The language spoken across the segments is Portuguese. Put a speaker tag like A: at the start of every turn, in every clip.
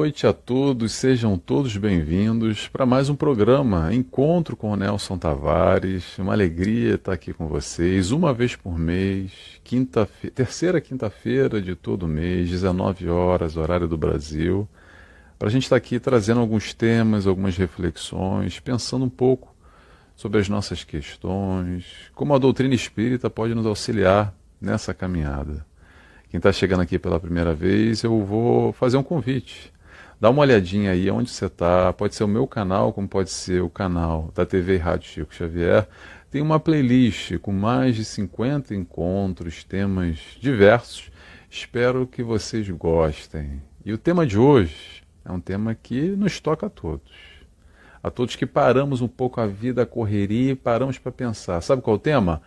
A: noite a todos, sejam todos bem-vindos para mais um programa Encontro com o Nelson Tavares. Uma alegria estar aqui com vocês, uma vez por mês, terceira quinta-feira de todo mês, 19 horas, horário do Brasil, para a gente estar aqui trazendo alguns temas, algumas reflexões, pensando um pouco sobre as nossas questões, como a doutrina espírita pode nos auxiliar nessa caminhada. Quem está chegando aqui pela primeira vez, eu vou fazer um convite. Dá uma olhadinha aí onde você está. Pode ser o meu canal, como pode ser o canal da TV e Rádio Chico Xavier. Tem uma playlist com mais de 50 encontros, temas diversos. Espero que vocês gostem. E o tema de hoje é um tema que nos toca a todos. A todos que paramos um pouco a vida, a correria e paramos para pensar. Sabe qual é o tema?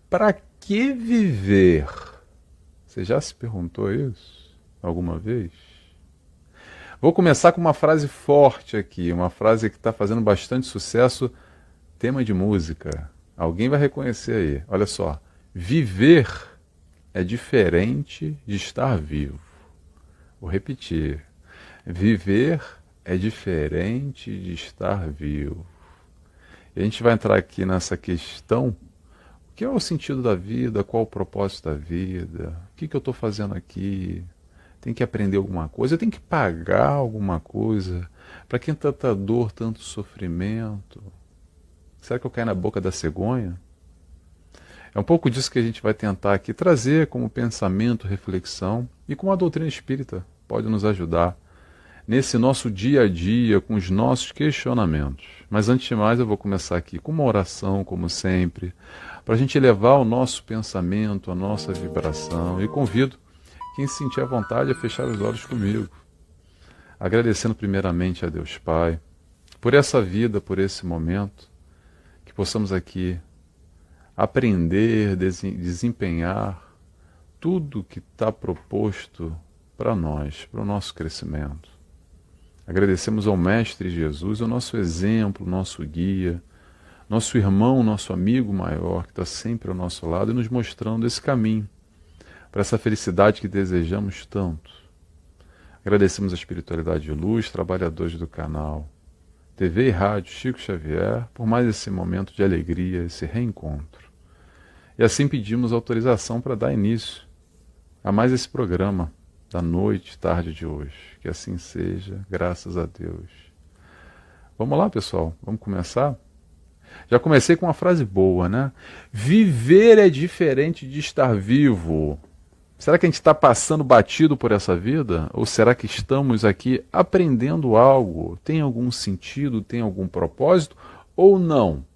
A: Para que viver? Você já se perguntou isso alguma vez? Vou começar com uma frase forte aqui, uma frase que está fazendo bastante sucesso, tema de música. Alguém vai reconhecer aí. Olha só, viver é diferente de estar vivo. Vou repetir. Viver é diferente de estar vivo. E a gente vai entrar aqui nessa questão. O que é o sentido da vida? Qual o propósito da vida? O que eu estou fazendo aqui? Tem que aprender alguma coisa? Eu tenho que pagar alguma coisa? Para quem tanta dor, tanto sofrimento? Será que eu caio na boca da cegonha? É um pouco disso que a gente vai tentar aqui trazer como pensamento, reflexão e como a doutrina espírita pode nos ajudar nesse nosso dia a dia, com os nossos questionamentos. Mas antes de mais, eu vou começar aqui com uma oração, como sempre, para a gente elevar o nosso pensamento, a nossa vibração. E convido quem se sentir à vontade a fechar os olhos comigo, agradecendo primeiramente a Deus Pai, por essa vida, por esse momento, que possamos aqui aprender, desempenhar tudo que está proposto para nós, para o nosso crescimento. Agradecemos ao Mestre Jesus, o nosso exemplo, o nosso guia, nosso irmão, nosso amigo maior, que está sempre ao nosso lado e nos mostrando esse caminho, para essa felicidade que desejamos tanto. Agradecemos a espiritualidade de luz, trabalhadores do canal, TV e Rádio Chico Xavier, por mais esse momento de alegria, esse reencontro. E assim pedimos autorização para dar início a mais esse programa, da noite, tarde de hoje. Que assim seja, graças a Deus. Vamos lá, pessoal, vamos começar? Já comecei com uma frase boa, né? Viver é diferente de estar vivo. Será que a gente está passando batido por essa vida? Ou será que estamos aqui aprendendo algo? Tem algum sentido, tem algum propósito? Ou não?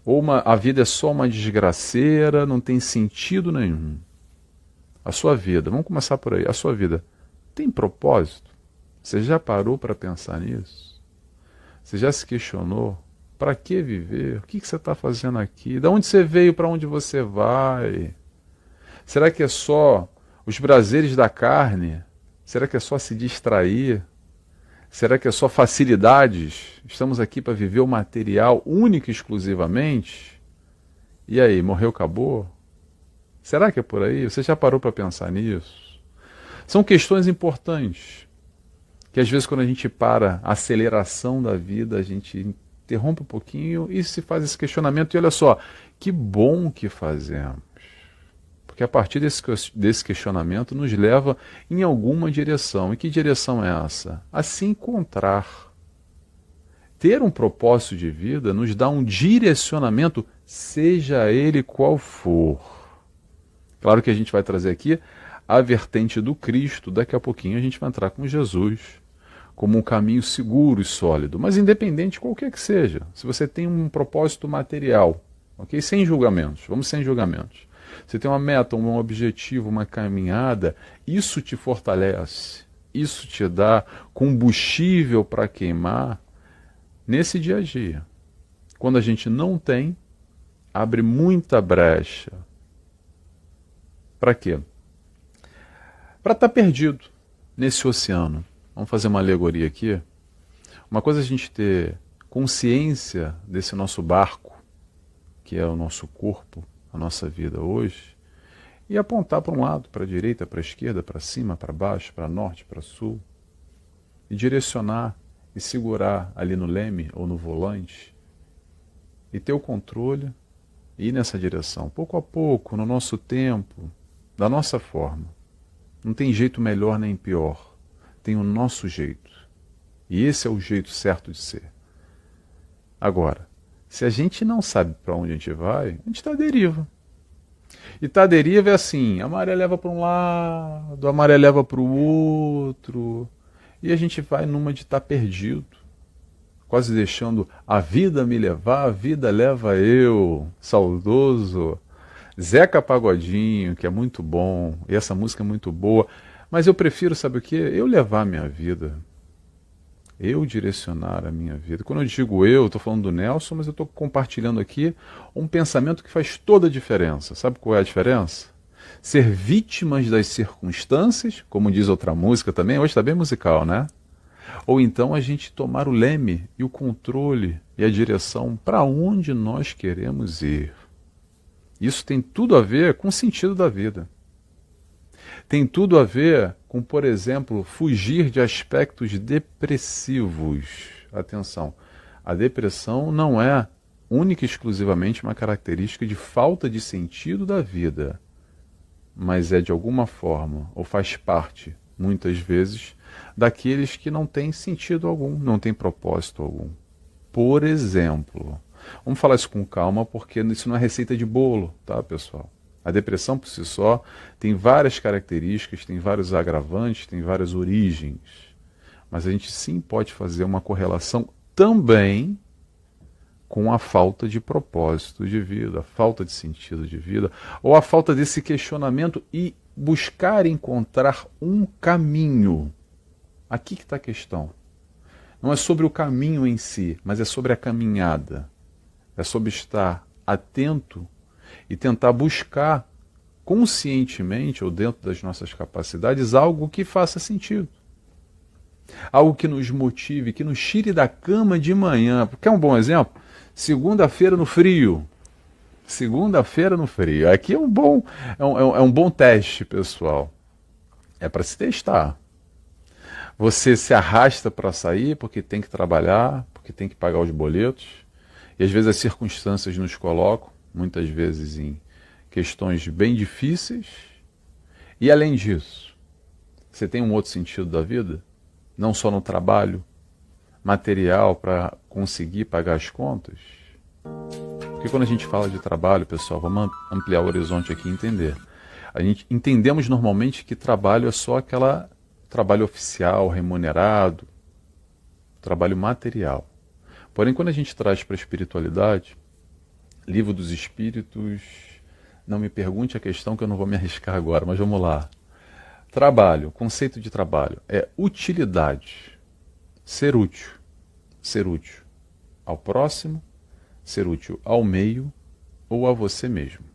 A: Ou a vida é só uma desgraceira, não tem sentido nenhum? A sua vida, vamos começar por aí, a sua vida tem propósito? Você já parou para pensar nisso? Você já se questionou? Para que viver? O que você está fazendo aqui? De onde você veio, para onde você vai? Será que é só os prazeres da carne? Será que é só se distrair? Será que é só facilidades? Estamos aqui para viver o material único e exclusivamente? E aí, morreu, acabou? Será que é por aí? Você já parou para pensar nisso? São questões importantes, que às vezes quando a gente para a aceleração da vida, a gente interrompe um pouquinho e se faz esse questionamento. E olha só, que bom que fazemos. Porque a partir desse questionamento nos leva em alguma direção. E que direção é essa? A se encontrar. Ter um propósito de vida nos dá um direcionamento, seja ele qual for. Claro que a gente vai trazer aqui a vertente do Cristo, daqui a pouquinho a gente vai entrar com Jesus como um caminho seguro e sólido, mas independente de qualquer que seja, se você tem um propósito material, ok? Sem julgamentos, vamos sem julgamentos. Você tem uma meta, um objetivo, uma caminhada, isso te fortalece, isso te dá combustível para queimar nesse dia a dia. Quando a gente não tem, abre muita brecha. Para quê? Para estar perdido nesse oceano. Vamos fazer uma alegoria aqui. Uma coisa é a gente ter consciência desse nosso barco, que é o nosso corpo, a nossa vida hoje, e apontar para um lado, para a direita, para a esquerda, para cima, para baixo, para norte, para sul. e direcionar e segurar ali no leme ou no volante e ter o controle e ir nessa direção, pouco a pouco, no nosso tempo, da nossa forma. Não tem jeito melhor nem pior, tem o nosso jeito. E esse é o jeito certo de ser. Agora, se a gente não sabe para onde a gente vai, a gente está à deriva. E tá à deriva é assim, a maré leva para um lado, a maré leva para o outro, e a gente vai numa de estar perdido, quase deixando a vida me levar, a vida leva eu, saudoso Zeca Pagodinho, que é muito bom, e essa música é muito boa, mas eu prefiro, sabe o quê? Eu levar a minha vida, eu direcionar a minha vida. Quando eu digo eu estou falando do Nelson, mas eu estou compartilhando aqui um pensamento que faz toda a diferença. Sabe qual é a diferença? Ser vítimas das circunstâncias, como diz outra música também, hoje está bem musical, né? Ou então a gente tomar o leme e o controle e a direção para onde nós queremos ir. Isso tem tudo a ver com o sentido da vida. Tem tudo a ver com, por exemplo, fugir de aspectos depressivos. Atenção, a depressão não é única e exclusivamente uma característica de falta de sentido da vida, mas é de alguma forma, ou faz parte, muitas vezes, daqueles que não têm sentido algum, não têm propósito algum. Por exemplo, vamos falar isso com calma, porque isso não é receita de bolo, tá, pessoal? A depressão por si só tem várias características, tem vários agravantes, tem várias origens. Mas a gente sim pode fazer uma correlação também com a falta de propósito de vida, a falta de sentido de vida, ou a falta desse questionamento e buscar encontrar um caminho. Aqui que está a questão. Não é sobre o caminho em si, mas é sobre a caminhada. É sobre estar atento e tentar buscar conscientemente ou dentro das nossas capacidades algo que faça sentido. Algo que nos motive, que nos tire da cama de manhã. Quer um bom exemplo? Segunda-feira no frio. Segunda-feira no frio. Aqui é um bom teste, pessoal. É para se testar. Você se arrasta para sair porque tem que trabalhar, porque tem que pagar os boletos. E às vezes as circunstâncias nos colocam, muitas vezes em questões bem difíceis. E além disso, você tem um outro sentido da vida? Não só no trabalho, material para conseguir pagar as contas? Porque quando a gente fala de trabalho, pessoal, vamos ampliar o horizonte aqui e entender. A gente entendemos normalmente que trabalho é só aquela trabalho oficial, remunerado, trabalho material. Porém, quando a gente traz para a espiritualidade, Livro dos Espíritos, não me pergunte a questão que eu não vou me arriscar agora, mas vamos lá. Trabalho, conceito de trabalho, é utilidade, ser útil ao próximo, ser útil ao meio ou a você mesmo.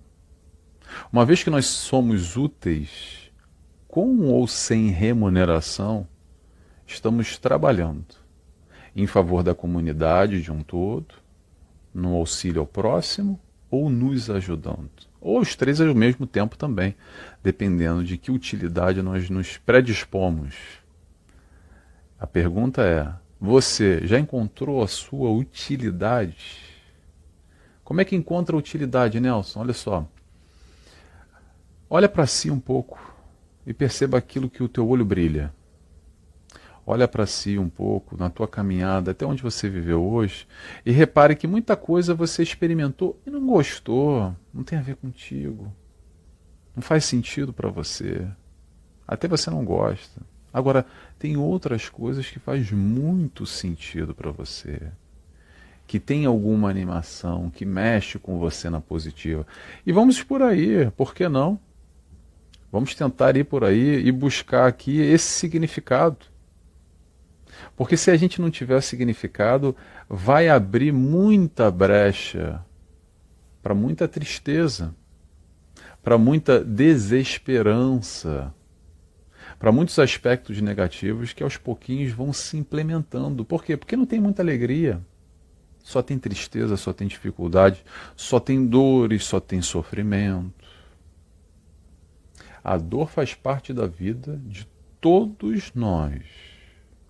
A: Uma vez que nós somos úteis, com ou sem remuneração, estamos trabalhando em favor da comunidade de um todo, no auxílio ao próximo ou nos ajudando. Ou os três ao mesmo tempo também, dependendo de que utilidade nós nos predispomos. A pergunta é, você já encontrou a sua utilidade? Como é que encontra a utilidade, Nelson? Olha só. Olha para si um pouco e perceba aquilo que o teu olho brilha. Olha para si um pouco, na tua caminhada, até onde você viveu hoje, e repare que muita coisa você experimentou e não gostou, não tem a ver contigo, não faz sentido para você, até você não gosta. Agora, tem outras coisas que faz muito sentido para você, que tem alguma animação, que mexe com você na positiva. E vamos por aí, por que não? Vamos tentar ir por aí e buscar aqui esse significado. Porque se a gente não tiver significado, vai abrir muita brecha para muita tristeza, para muita desesperança, para muitos aspectos negativos que aos pouquinhos vão se implementando. Por quê? Porque não tem muita alegria. Só tem tristeza, só tem dificuldade, só tem dores, só tem sofrimento. A dor faz parte da vida de todos nós.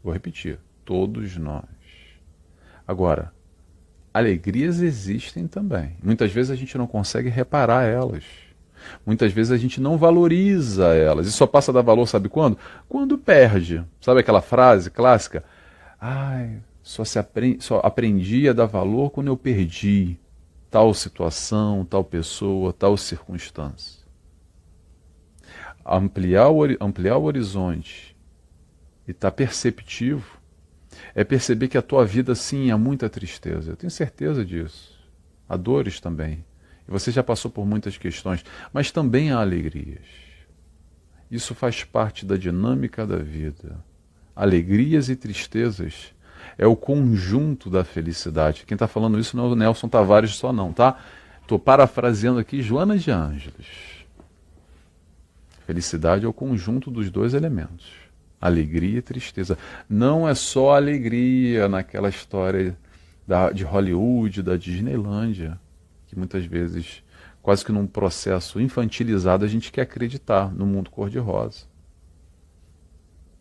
A: Vou repetir, todos nós. Agora, alegrias existem também. Muitas vezes a gente não consegue reparar elas. Muitas vezes a gente não valoriza elas. E só passa a dar valor, sabe quando? Quando perde. Sabe aquela frase clássica? Ai, só aprendi a dar valor quando eu perdi tal situação, tal pessoa, tal circunstância. Ampliar o horizonte e estar perceptivo é perceber que a tua vida, sim, há muita tristeza. Eu tenho certeza disso. Há dores também. E você já passou por muitas questões, mas também há alegrias. Isso faz parte da dinâmica da vida. Alegrias e tristezas é o conjunto da felicidade. Quem está falando isso não é o Nelson Tavares só não, tá? Estou parafraseando aqui Joana de Ângeles. Felicidade é o conjunto dos dois elementos. Alegria e tristeza. Não é só alegria naquela história de Hollywood, da Disneylândia, que muitas vezes, quase que num processo infantilizado, a gente quer acreditar no mundo cor-de-rosa.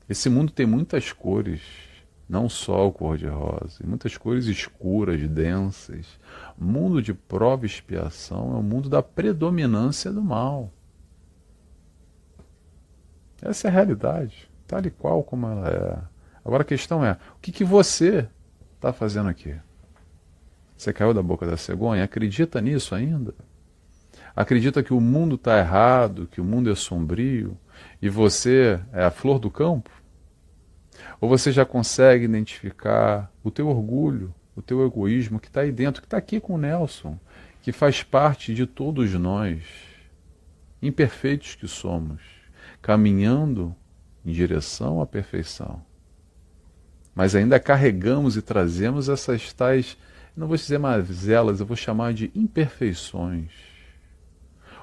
A: Esse mundo tem muitas cores, não só o cor-de-rosa, muitas cores escuras, densas. O mundo de prova e expiação é o mundo da predominância do mal. Essa é a realidade, tal e qual como ela é. Agora a questão é, o que você está fazendo aqui? Você caiu da boca da cegonha? Acredita nisso ainda? Acredita que o mundo está errado, que o mundo é sombrio e você é a flor do campo? Ou você já consegue identificar o teu orgulho, o teu egoísmo que está aí dentro, que está aqui com o Nelson, que faz parte de todos nós, imperfeitos que somos, caminhando em direção à perfeição. Mas ainda carregamos e trazemos essas tais, não vou dizer mazelas, eu vou chamar de imperfeições.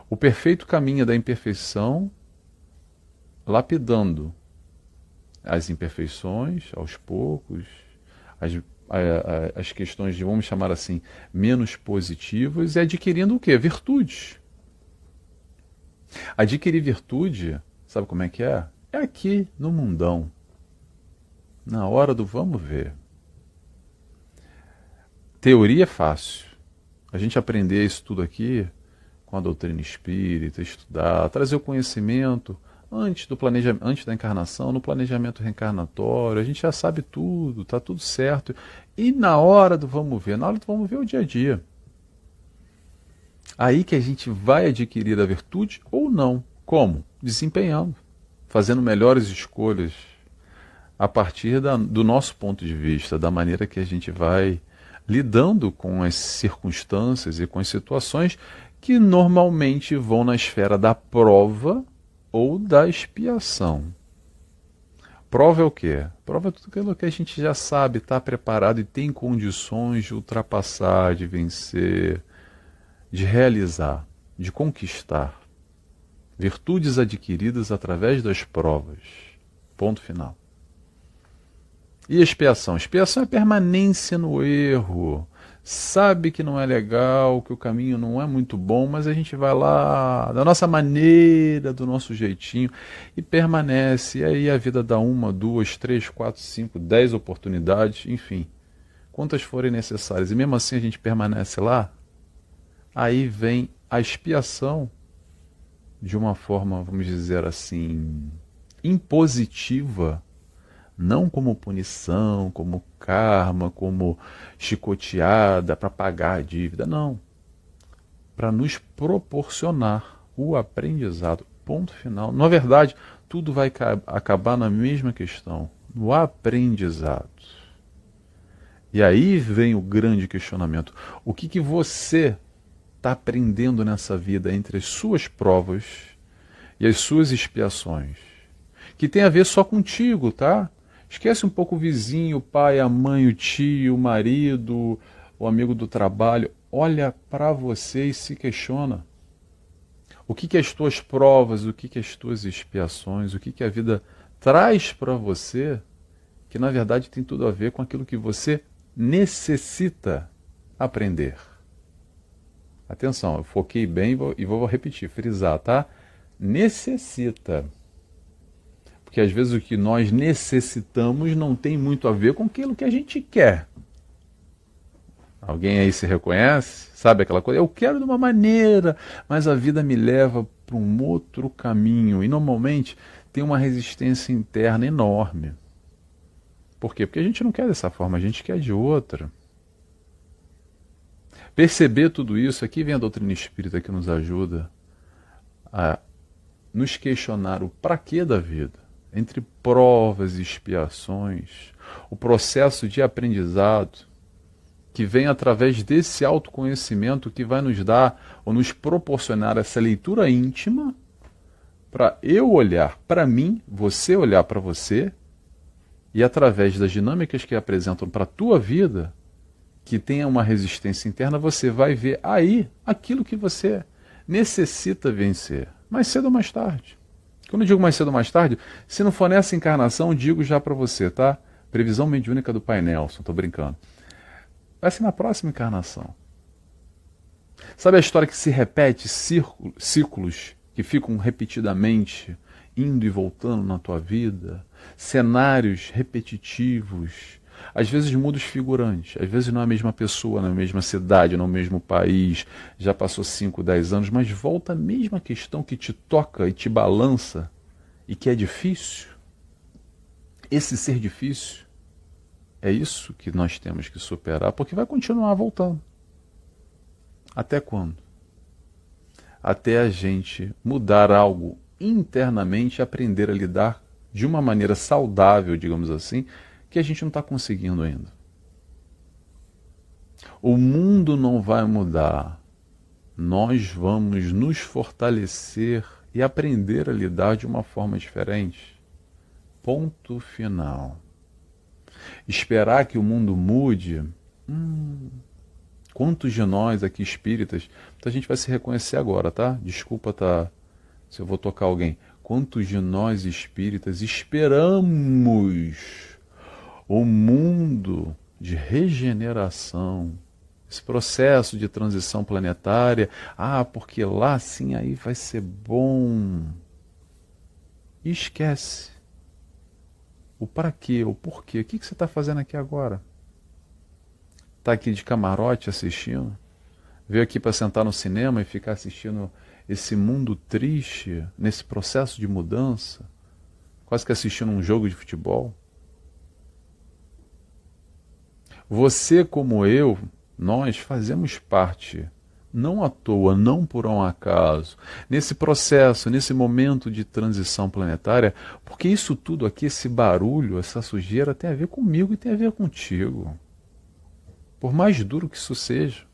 A: O perfeito caminha da imperfeição, lapidando as imperfeições aos poucos, as questões de, vamos chamar assim, menos positivas, e adquirindo o quê? Virtudes. Adquirir virtude, sabe como é que é? É aqui no mundão, na hora do vamos ver. Teoria é fácil. A gente aprender isso tudo aqui com a doutrina espírita, estudar, trazer o conhecimento antes da encarnação, no planejamento reencarnatório, a gente já sabe tudo, está tudo certo. E na hora do vamos ver, na hora do vamos ver é o dia a dia. Aí que a gente vai adquirir a virtude ou não. Como? Desempenhando, fazendo melhores escolhas a partir do nosso ponto de vista, da maneira que a gente vai lidando com as circunstâncias e com as situações que normalmente vão na esfera da prova ou da expiação. Prova é o quê? Prova é tudo aquilo que a gente já sabe, está preparado e tem condições de ultrapassar, de vencer, de realizar, de conquistar. Virtudes adquiridas através das provas. Ponto final. E expiação? Expiação é permanência no erro. Sabe que não é legal, que o caminho não é muito bom, mas a gente vai lá, da nossa maneira, do nosso jeitinho, e permanece. E aí a vida dá 1, 2, 3, 4, 5, 10 oportunidades, enfim, quantas forem necessárias. E mesmo assim a gente permanece lá, aí vem a expiação de uma forma, vamos dizer assim, impositiva, não como punição, como karma, como chicoteada para pagar a dívida, não. Para nos proporcionar o aprendizado. Ponto final. Na verdade, tudo vai acabar na mesma questão, no aprendizado. E aí vem o grande questionamento. O que você está aprendendo nessa vida entre as suas provas e as suas expiações? Que tem a ver só contigo, tá? Esquece um pouco o vizinho, o pai, a mãe, o tio, o marido, o amigo do trabalho. Olha para você e se questiona. O que as tuas provas, o que as tuas expiações, o que a vida traz para você, que na verdade tem tudo a ver com aquilo que você necessita aprender. Atenção, eu foquei bem e vou repetir, frisar, tá? Necessita. Porque às vezes o que nós necessitamos não tem muito a ver com aquilo que a gente quer. Alguém aí se reconhece? Sabe aquela coisa? Eu quero de uma maneira, mas a vida me leva para um outro caminho. E normalmente tem uma resistência interna enorme. Por quê? Porque a gente não quer dessa forma, a gente quer de outra. Perceber tudo isso, aqui vem a doutrina espírita que nos ajuda a nos questionar o para quê da vida. Entre provas e expiações, o processo de aprendizado que vem através desse autoconhecimento que vai nos dar ou nos proporcionar essa leitura íntima para eu olhar para mim, você olhar para você e através das dinâmicas que apresentam para a tua vida, que tenha uma resistência interna, você vai ver aí aquilo que você necessita vencer, mais cedo ou mais tarde. Quando eu digo mais cedo ou mais tarde, se não for nessa encarnação, digo já para você, tá? Previsão mediúnica do Pai Nelson, tô brincando. Vai ser na próxima encarnação. Sabe a história que se repete, ciclos que ficam repetidamente indo e voltando na tua vida? Cenários repetitivos. Às vezes muda os figurantes, às vezes não é a mesma pessoa, na mesma cidade, no mesmo país, já passou 5, 10 anos, mas volta a mesma questão que te toca e te balança e que é difícil. Esse ser difícil, é isso que nós temos que superar, porque vai continuar voltando. Até quando? Até a gente mudar algo internamente e aprender a lidar de uma maneira saudável, digamos assim, que a gente não está conseguindo ainda. O mundo não vai mudar. Nós vamos nos fortalecer e aprender a lidar de uma forma diferente. Ponto final. Esperar que o mundo mude, quantos de nós aqui espíritas, muita gente vai se reconhecer agora, tá? Desculpa se eu vou tocar alguém. Quantos de nós espíritas esperamos o mundo de regeneração, esse processo de transição planetária, porque lá sim aí vai ser bom. E esquece. O para quê, o porquê. O que você está fazendo aqui agora? Está aqui de camarote assistindo? Veio aqui para sentar no cinema e ficar assistindo esse mundo triste, nesse processo de mudança? Quase que assistindo um jogo de futebol? Você como eu, nós fazemos parte, não à toa, não por um acaso, nesse processo, nesse momento de transição planetária, porque isso tudo aqui, esse barulho, essa sujeira, tem a ver comigo e tem a ver contigo. Por mais duro que isso seja.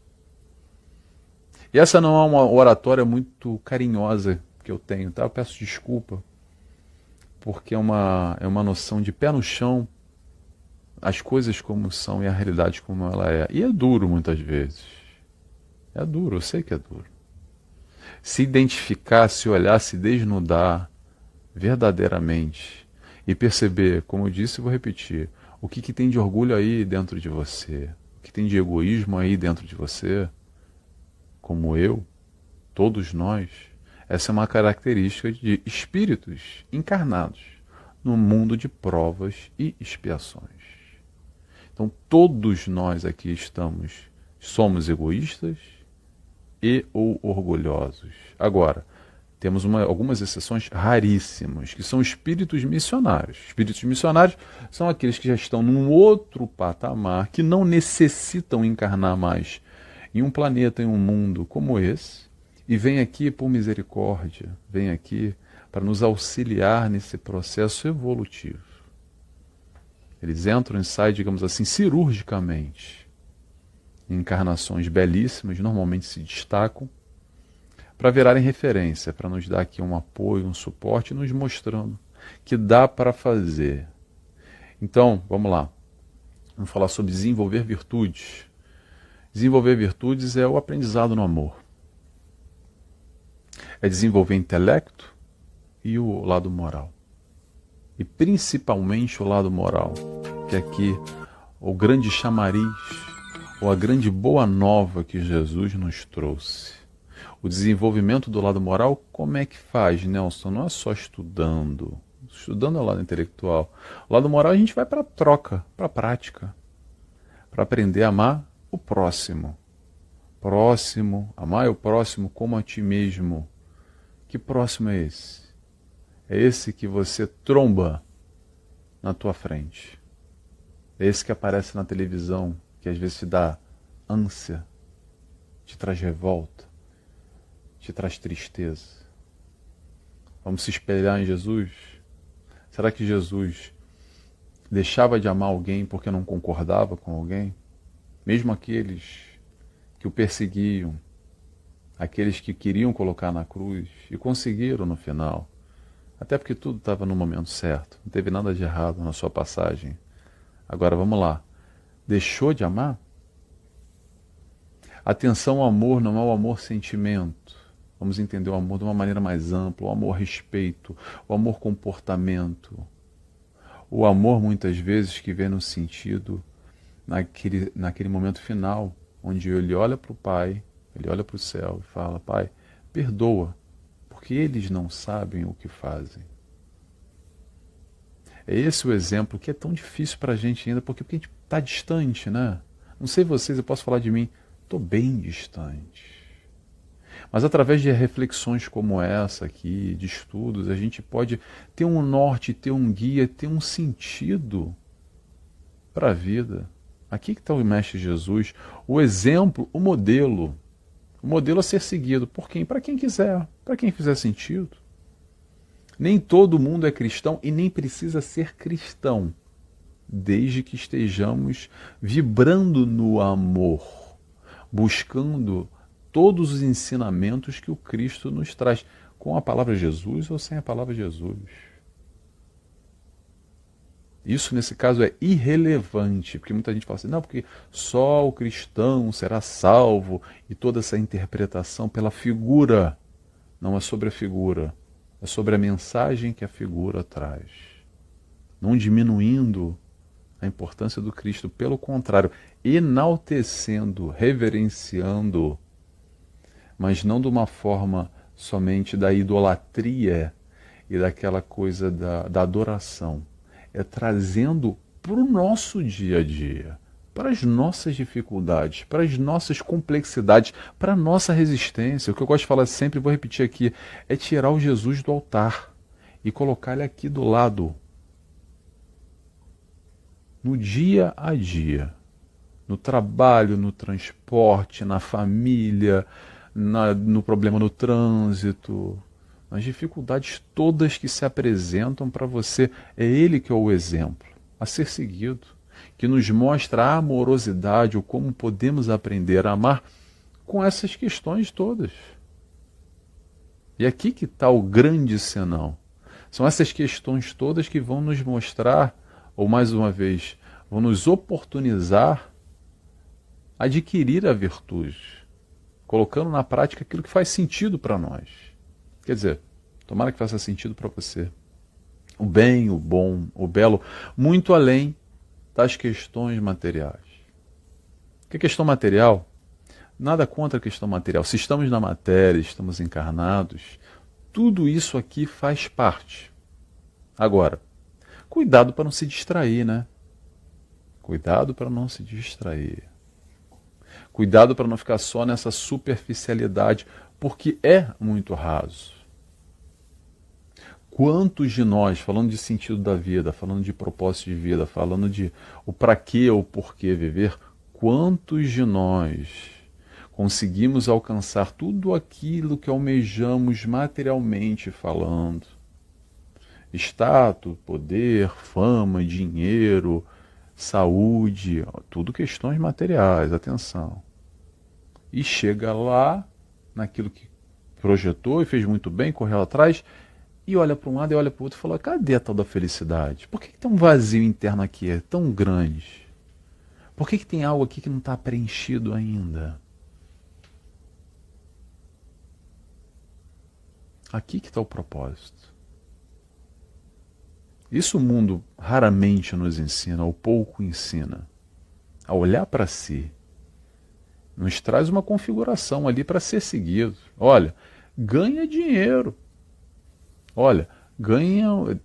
A: E essa não é uma oratória muito carinhosa que eu tenho, tá? Eu peço desculpa, porque é uma noção de pé no chão, as coisas como são e a realidade como ela é. E é duro muitas vezes. É duro, eu sei que é duro. Se identificar, se olhar, se desnudar verdadeiramente e perceber, como eu disse e vou repetir, o que tem de orgulho aí dentro de você, o que tem de egoísmo aí dentro de você, como eu, todos nós, essa é uma característica de espíritos encarnados no mundo de provas e expiações. Então todos nós aqui somos egoístas e ou orgulhosos. Agora, temos algumas exceções raríssimas, que são espíritos missionários. Espíritos missionários são aqueles que já estão num outro patamar, que não necessitam encarnar mais em um planeta, em um mundo como esse, e vem aqui por misericórdia, vem aqui para nos auxiliar nesse processo evolutivo. Eles entram e saem, digamos assim, cirurgicamente, em encarnações belíssimas, normalmente se destacam, para virarem referência, para nos dar aqui um apoio, um suporte, nos mostrando que dá para fazer. Então, vamos lá. Vamos falar sobre desenvolver virtudes. Desenvolver virtudes é o aprendizado no amor. É desenvolver intelecto e o lado moral. E principalmente o lado moral, que é aqui o grande chamariz, ou a grande boa nova que Jesus nos trouxe. O desenvolvimento do lado moral, como é que faz, Nelson? Não é só estudando. estudando o lado intelectual. O lado moral a gente vai para a troca, para a prática, para aprender a amar o próximo. Próximo, amar o próximo como a ti mesmo. Que próximo é esse? É esse que você tromba na tua frente. É esse que aparece na televisão, que às vezes te dá ânsia, te traz revolta, te traz tristeza. Vamos se espelhar em Jesus? Será que Jesus deixava de amar alguém porque não concordava com alguém? Mesmo aqueles que o perseguiam, aqueles que queriam colocar na cruz e conseguiram no final. Até porque tudo estava no momento certo, não teve nada de errado na sua passagem. Agora vamos lá, deixou de amar? Atenção ao amor não é o amor sentimento. Vamos entender o amor de uma maneira mais ampla, o amor respeito, o amor comportamento. O amor muitas vezes que vem no sentido, naquele momento final, onde ele olha para o Pai, ele olha para o céu e fala, Pai, perdoa, porque eles não sabem o que fazem. É esse o exemplo que é tão difícil para a gente ainda, porque a gente está distante, né? Não sei vocês, eu posso falar de mim, estou bem distante. Mas através de reflexões como essa aqui, de estudos, a gente pode ter um norte, ter um guia, ter um sentido para a vida. Aqui que está o Mestre Jesus, o exemplo, o modelo a ser seguido por quem? Para quem quiser, para quem fizer sentido. Nem todo mundo é cristão e nem precisa ser cristão, desde que estejamos vibrando no amor, buscando todos os ensinamentos que o Cristo nos traz, com a palavra Jesus ou sem a palavra Jesus. Isso, nesse caso, é irrelevante, porque muita gente fala assim, não, porque só o cristão será salvo, e toda essa interpretação pela figura. Não é sobre a figura, é sobre a mensagem que a figura traz. Não diminuindo a importância do Cristo, pelo contrário, enaltecendo, reverenciando, mas não de uma forma somente da idolatria e daquela coisa da adoração. É trazendo para o nosso dia a dia, para as nossas dificuldades, para as nossas complexidades, para a nossa resistência. O que eu gosto de falar sempre, vou repetir aqui, é tirar o Jesus do altar e colocar ele aqui do lado. No dia a dia, no trabalho, no transporte, na família, no problema no trânsito, nas dificuldades todas que se apresentam para você. É ele que é o exemplo a ser seguido, que nos mostra a amorosidade, ou como podemos aprender a amar com essas questões todas. E aqui que está o grande senão. São essas questões todas que vão nos mostrar, ou mais uma vez, vão nos oportunizar a adquirir a virtude, colocando na prática aquilo que faz sentido para nós. Quer dizer, tomara que faça sentido para você. O bem, o bom, o belo, muito além das questões materiais. Porque a questão material, nada contra a questão material. Se estamos na matéria, estamos encarnados, tudo isso aqui faz parte. Agora, cuidado para não se distrair, né? Cuidado para não se distrair. Cuidado para não ficar só nessa superficialidade, porque é muito raso. Quantos de nós, falando de sentido da vida, falando de propósito de vida, falando de o para quê ou porquê viver, quantos de nós conseguimos alcançar tudo aquilo que almejamos materialmente falando? Status, poder, fama, dinheiro, saúde, tudo questões materiais, atenção. E chega lá, naquilo que projetou e fez muito bem, correu atrás, e olha para um lado e olha para o outro e fala, cadê a tal da felicidade? Por que tem um vazio interno aqui, é tão grande? Por que tem algo aqui que não está preenchido ainda? Aqui que está o propósito. Isso o mundo raramente nos ensina, ou pouco ensina. A olhar para si. Nos traz uma configuração ali para ser seguido. Olha, ganha dinheiro. Olha, Ganha,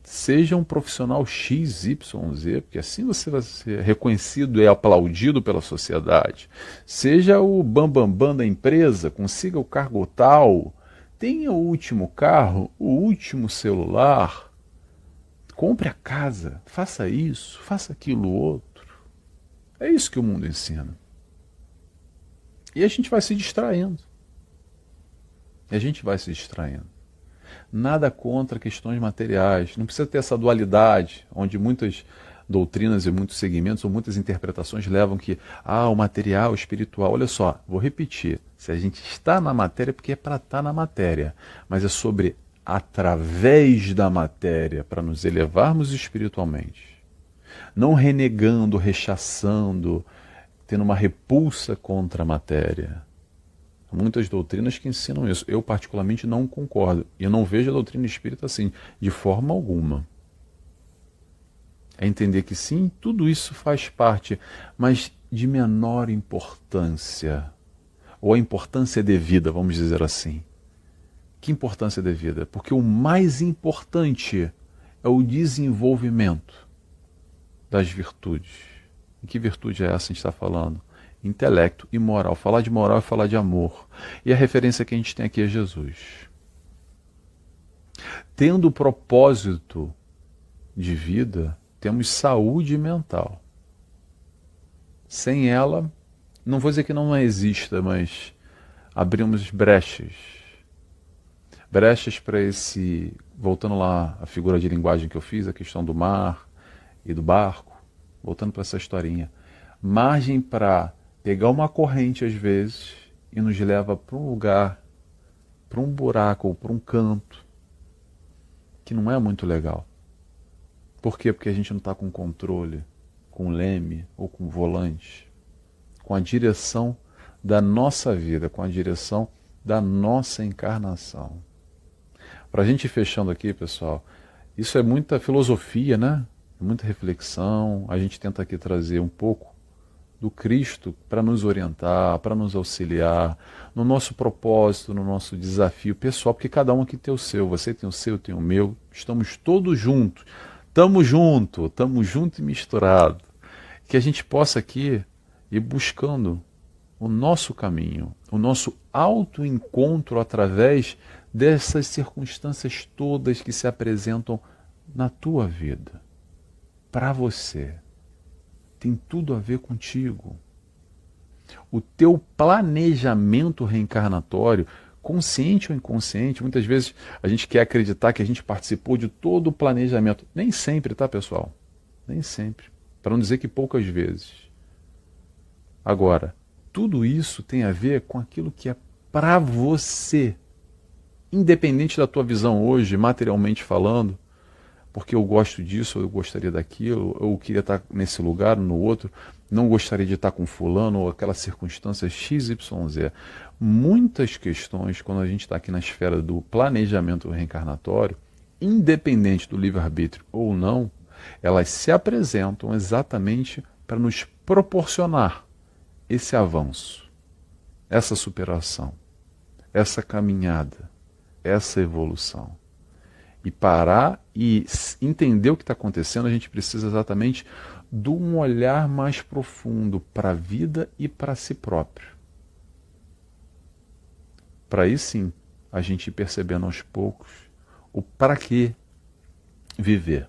A: seja um profissional XYZ, porque assim você vai ser reconhecido e aplaudido pela sociedade. Seja o bambambam da empresa, consiga o cargo tal, tenha o último carro, o último celular, compre a casa, faça isso, faça aquilo outro. É isso que o mundo ensina. E a gente vai se distraindo. E a gente vai se distraindo. Nada contra questões materiais. Não precisa ter essa dualidade, onde muitas doutrinas e muitos segmentos ou muitas interpretações levam que o material, o espiritual. Olha só, vou repetir. Se a gente está na matéria, é porque é para estar na matéria. Mas é sobre através da matéria, para nos elevarmos espiritualmente. Não renegando, rechaçando, tendo uma repulsa contra a matéria. Há muitas doutrinas que ensinam isso. Eu, particularmente, não concordo. E eu não vejo a doutrina espírita assim, de forma alguma. É entender que sim, tudo isso faz parte, mas de menor importância. Ou a importância devida, vamos dizer assim. Que importância devida? Porque o mais importante é o desenvolvimento das virtudes. E que virtude é essa que a gente está falando? Intelecto e moral. Falar de moral é falar de amor. E a referência que a gente tem aqui é Jesus. Tendo o propósito de vida, temos saúde mental. Sem ela, não vou dizer que não exista, mas abrimos brechas. Brechas para esse, voltando lá à figura de linguagem que eu fiz, a questão do mar e do barco, voltando para essa historinha. Margem para pegar uma corrente às vezes e nos leva para um lugar, para um buraco ou para um canto que não é muito legal. Por quê? Porque a gente não está com controle, com leme ou com volante, com a direção da nossa vida, com a direção da nossa encarnação. Para a gente ir fechando aqui, pessoal, isso é muita filosofia, né? Muita reflexão. A gente tenta aqui trazer um pouco do Cristo para nos orientar, para nos auxiliar no nosso propósito, no nosso desafio pessoal, porque cada um aqui tem o seu, você tem o seu, eu tenho o meu, estamos todos juntos, estamos junto e misturado, que a gente possa aqui ir buscando o nosso caminho, o nosso autoencontro através dessas circunstâncias todas que se apresentam na tua vida, para você. Tem tudo a ver contigo. O teu planejamento reencarnatório, consciente ou inconsciente, muitas vezes a gente quer acreditar que a gente participou de todo o planejamento. Nem sempre, tá, pessoal? Nem sempre. Para não dizer que poucas vezes. Agora, tudo isso tem a ver com aquilo que é para você. Independente da tua visão hoje, materialmente falando, porque eu gosto disso, ou eu gostaria daquilo, ou eu queria estar nesse lugar, no outro, não gostaria de estar com fulano, ou aquela circunstância XYZ. Muitas questões, quando a gente está aqui na esfera do planejamento reencarnatório, independente do livre-arbítrio ou não, elas se apresentam exatamente para nos proporcionar esse avanço, essa superação, essa caminhada, essa evolução. E parar e entender o que está acontecendo, a gente precisa exatamente de um olhar mais profundo para a vida e para si próprio. Para aí sim, a gente ir percebendo aos poucos o para que viver.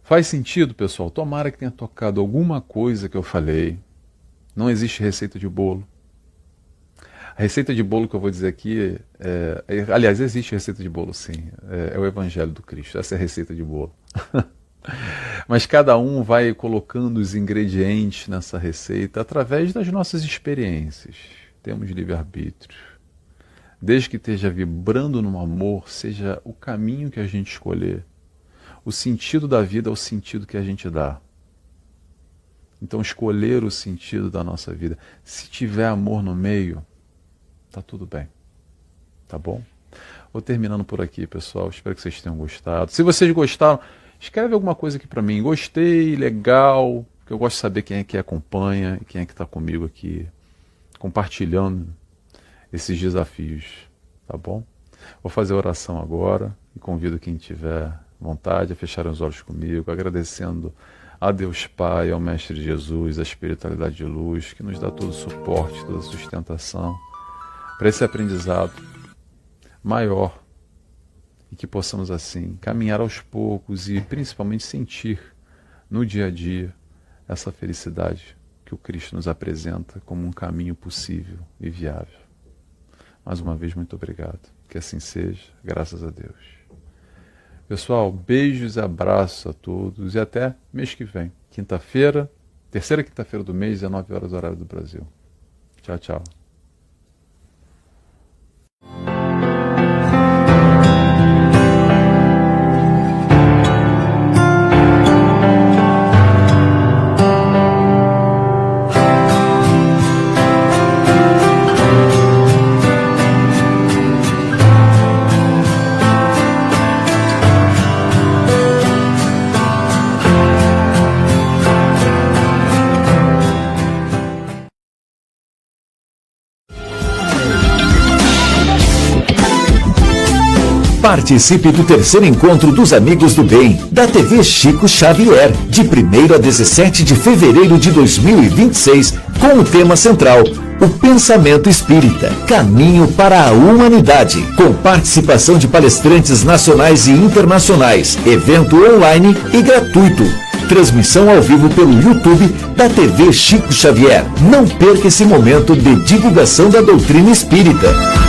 A: Faz sentido, pessoal? Tomara que tenha tocado alguma coisa que eu falei. Não existe receita de bolo. A receita de bolo que eu vou dizer aqui, aliás, existe receita de bolo sim, é o Evangelho do Cristo, essa é a receita de bolo. Mas cada um vai colocando os ingredientes nessa receita através das nossas experiências. Temos livre-arbítrio. Desde que esteja vibrando no amor, seja o caminho que a gente escolher, o sentido da vida é o sentido que a gente dá. Então escolher o sentido da nossa vida. Se tiver amor no meio, tá tudo bem, tá bom? Vou terminando por aqui, pessoal. Espero que vocês tenham gostado. Se vocês gostaram, escreve alguma coisa aqui para mim. Gostei, legal, porque eu gosto de saber quem é que acompanha e quem é que está comigo aqui, compartilhando esses desafios, tá bom? Vou fazer a oração agora e convido quem tiver vontade a fechar os olhos comigo, agradecendo a Deus Pai, ao Mestre Jesus, a espiritualidade de luz, que nos dá todo o suporte, toda a sustentação para esse aprendizado maior e que possamos assim caminhar aos poucos e principalmente sentir no dia a dia essa felicidade que o Cristo nos apresenta como um caminho possível e viável. Mais uma vez, muito obrigado. Que assim seja, graças a Deus. Pessoal, beijos e abraços a todos e até mês que vem. Quinta-feira, terceira quinta-feira do mês, 19 horas horário do Brasil. Tchau, tchau.
B: Participe do terceiro encontro dos Amigos do Bem, da TV Chico Xavier, de 1º a 17 de fevereiro de 2026, com o tema central, o pensamento espírita, caminho para a humanidade, com participação de palestrantes nacionais e internacionais, evento online e gratuito. Transmissão ao vivo pelo YouTube da TV Chico Xavier. Não perca esse momento de divulgação da doutrina espírita.